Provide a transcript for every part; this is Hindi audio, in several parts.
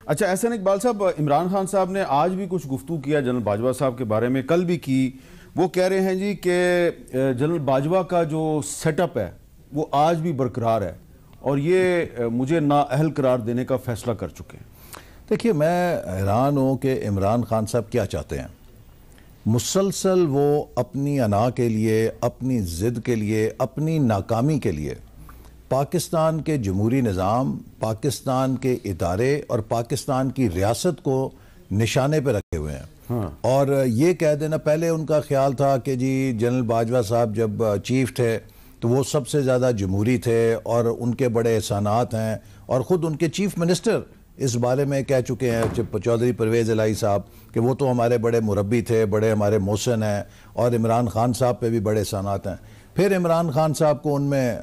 अच्छा एहसन इकबाल साहब, इमरान खान साहब ने आज भी कुछ गुफ्तगू किया जनरल बाजवा साहब के बारे में, कल भी की। वो कह रहे हैं जी कि जनरल बाजवा का जो सेटअप है वो आज भी बरकरार है और ये मुझे नाअहल करार देने का फैसला कर चुके हैं। देखिए, मैं हैरान हूँ कि इमरान खान साहब क्या चाहते हैं। मुसलसल वो अपनी अना के लिए, अपनी ज़िद के लिए, अपनी नाकामी के लिए पाकिस्तान के जमहूरी निज़ाम, पाकिस्तान के इदारे और पाकिस्तान की रियासत को निशाने पर रखे हुए हैं। हाँ। और ये कह देना, पहले उनका ख्याल था कि जी जनरल बाजवा साहब जब चीफ थे तो वो सबसे ज़्यादा जमहूरी थे और उनके बड़े एहसानात हैं, और ख़ुद उनके चीफ मिनिस्टर इस बारे में कह चुके हैं चौधरी परवेज़ इलाही साहब कि वो तो हमारे बड़े मुरब्बी थे, बड़े हमारे मोहसिन हैं, और इमरान खान साहब पे भी बड़े एहसानात हैं। फिर इमरान खान साहब को उनमें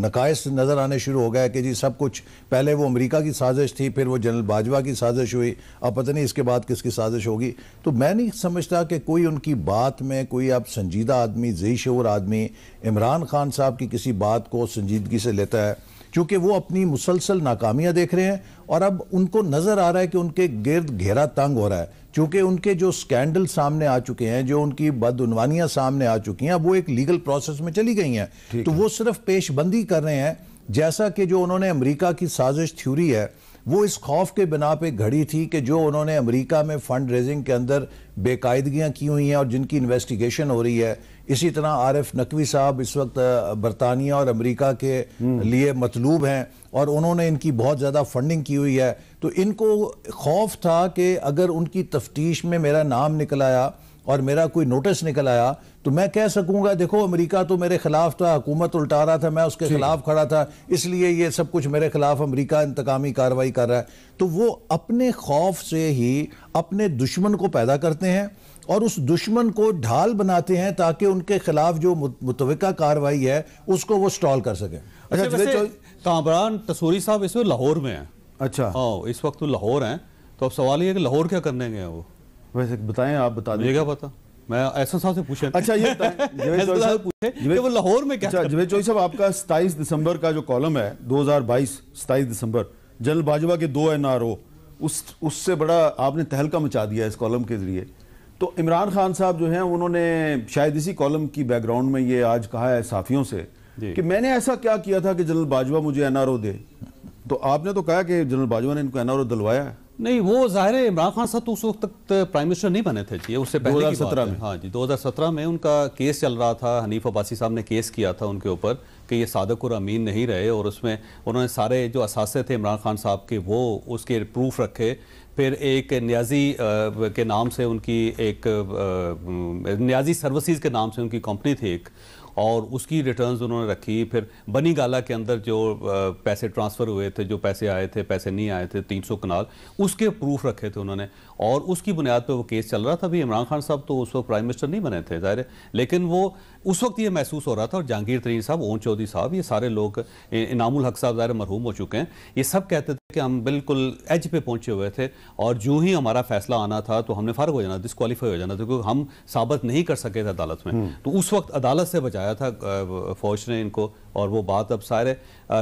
नकाइस नज़र आने शुरू हो गया कि जी सब कुछ, पहले वो अमेरिका की साजिश थी, फिर वो जनरल बाजवा की साजिश हुई, अब पता नहीं इसके बाद किसकी साजिश होगी। तो मैं नहीं समझता कि कोई उनकी बात में कोई अब संजीदा आदमी, ज़ी शऊर आदमी इमरान खान साहब की किसी बात को संजीदगी से लेता है, क्योंकि वो अपनी मुसलसल नाकामियाँ देख रहे हैं और अब उनको नज़र आ रहा है कि उनके गिर्द घेरा तंग हो रहा है, क्योंकि उनके जो स्कैंडल सामने आ चुके हैं, जो उनकी बदउनवानियाँ सामने आ चुकी हैं, अब वो एक लीगल प्रोसेस में चली गई हैं। तो वो सिर्फ पेशबंदी कर रहे हैं, जैसा कि जो उन्होंने अमेरिका की साजिश थ्योरी है वो इस खौफ के बिना पे घड़ी थी कि जो उन्होंने अमेरिका में फंड रेजिंग के अंदर बेकायदगियाँ की हुई हैं और जिनकी इन्वेस्टिगेशन हो रही है। इसी तरह आरिफ नकवी साहब इस वक्त बरतानिया और अमेरिका के लिए मतलूब हैं और उन्होंने इनकी बहुत ज़्यादा फंडिंग की हुई है। तो इनको खौफ था कि अगर उनकी तफ्तीश में मेरा नाम निकल आया और मेरा कोई नोटिस निकल आया तो मैं कह सकूंगा देखो अमेरिका तो मेरे खिलाफ था, हुकूमत उल्टा रहा था, मैं उसके खिलाफ खड़ा था, इसलिए ये सब कुछ मेरे खिलाफ अमेरिका इंतकामी कार्रवाई कर रहा है। तो वो अपने खौफ से ही अपने दुश्मन को पैदा करते हैं और उस दुश्मन को ढाल बनाते हैं ताकि उनके खिलाफ जो मुतवक्का कार्रवाई है उसको वो स्टॉल कर सकें। अच्छा, कामरान तसूरी साहब इस वक्त लाहौर में हैं। अच्छा हाँ, इस वक्त तो लाहौर हैं। तो अब सवाल ये है कि लाहौर क्या करने गए हैं वो? वैसे बताएं, आप बता दें। क्या पता, मैं ऐसा साहब से पूछे। अच्छा ये बताएं पूछे कि वो लाहौर में क्या। अच्छा जवेद चौधरी साहब, आपका 27 दिसंबर का जो कॉलम है 2022 27 दिसंबर, जनरल बाजवा के 2 NRO, उससे बड़ा आपने तहलका मचा दिया इस कॉलम के जरिए। तो इमरान खान साहब जो हैं उन्होंने शायद इसी कॉलम की बैकग्राउंड में ये आज कहा है साफियों से कि मैंने ऐसा क्या किया था कि जनरल बाजवा मुझे NRO दे। तो आपने तो कहा कि जनरल बाजवा ने इनको NRO दिलवाया है। नहीं, वो जाहिर है इमरान खान साहब तो उस वक्त तक प्राइम मिनिस्टर नहीं बने थे जी, उससे पहले 2017 में। हाँ जी, 2017 में उनका केस चल रहा था। हनीफ अब्बासी साहब ने केस किया था उनके ऊपर कि ये सादिक और अमीन नहीं रहे, और उसमें उन्होंने सारे जो असासे थे इमरान खान साहब के वो उसके प्रूफ रखे। फिर एक न्याजी के नाम से उनकी एक न्याजी सर्विसेज के नाम से उनकी कंपनी थी एक, और उसकी रिटर्न्स उन्होंने रखी। फिर बनी गाला के अंदर जो पैसे ट्रांसफ़र हुए थे, जो पैसे आए थे, पैसे नहीं आए थे, 300 कनाल, उसके प्रूफ रखे थे उन्होंने, और उसकी बुनियाद पे वो केस चल रहा था। अभी इमरान खान साहब तो उस वक्त प्राइम मिनिस्टर नहीं बने थे ज़ाहिर है, लेकिन वो उस वक्त ये महसूस हो रहा था। और जहांगीर तरीन साहब, ओन चौधरी साहब, ये सारे लोग, इनामुल हक साहब ज़ाहिर मरहूम हो चुके हैं, ये सब कहते थे कि हम बिल्कुल एज पे पहुँचे हुए थे और जो ही हमारा फैसला आना था तो हमने फ़ारिग हो जाना, डिस्क्वालीफाई हो जाना था, क्योंकि हम साबित नहीं कर सके थे अदालत में। तो उस वक्त अदालत से बचाया था फौज ने इनको, और वो बात अब सारे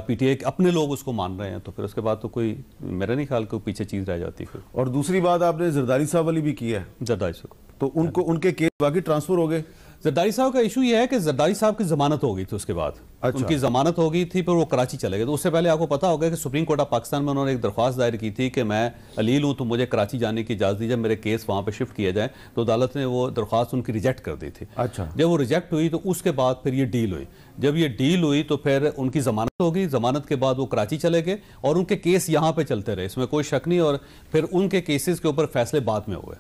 PTI अपने लोग उसको मान रहे हैं। तो फिर उसके बाद तो कोई, मेरा नहीं ख्याल कोई पीछे चीज़ रह जाती फिर। और दूसरी बात आपने जरदारी साहब वाली भी की है। जरदारी साहब तो उनको उनके केस बाकी ट्रांसफर हो गए। जरदारी साहब का इशू ये है कि जरदारी साहब की जमानत हो गई थी, उसके बाद उनकी जमानत हो गई थी, फिर वो कराची चले गए। तो उससे पहले आपको पता होगा कि सुप्रीम कोर्ट ऑफ पाकिस्तान में उन्होंने एक दरख्वास्त दायर की थी कि मैं अलील हूँ तो मुझे कराची जाने की इजाज़त दीजिए, मेरे केस वहाँ पे शिफ्ट किया जाए। तो अदालत ने वो दरख्वास्त उनकी रिजेक्ट कर दी थी। अच्छा, जब वो रिजेक्ट हुई तो उसके बाद फिर ये डील हुई। जब ये डील हुई तो फिर उनकी जमानत हो गई। जमानत के बाद वो कराची चले गए और उनके केस यहाँ पे चलते रहे, इसमें कोई शक नहीं। और फिर उनके केसेस के ऊपर फैसले बाद में हुए।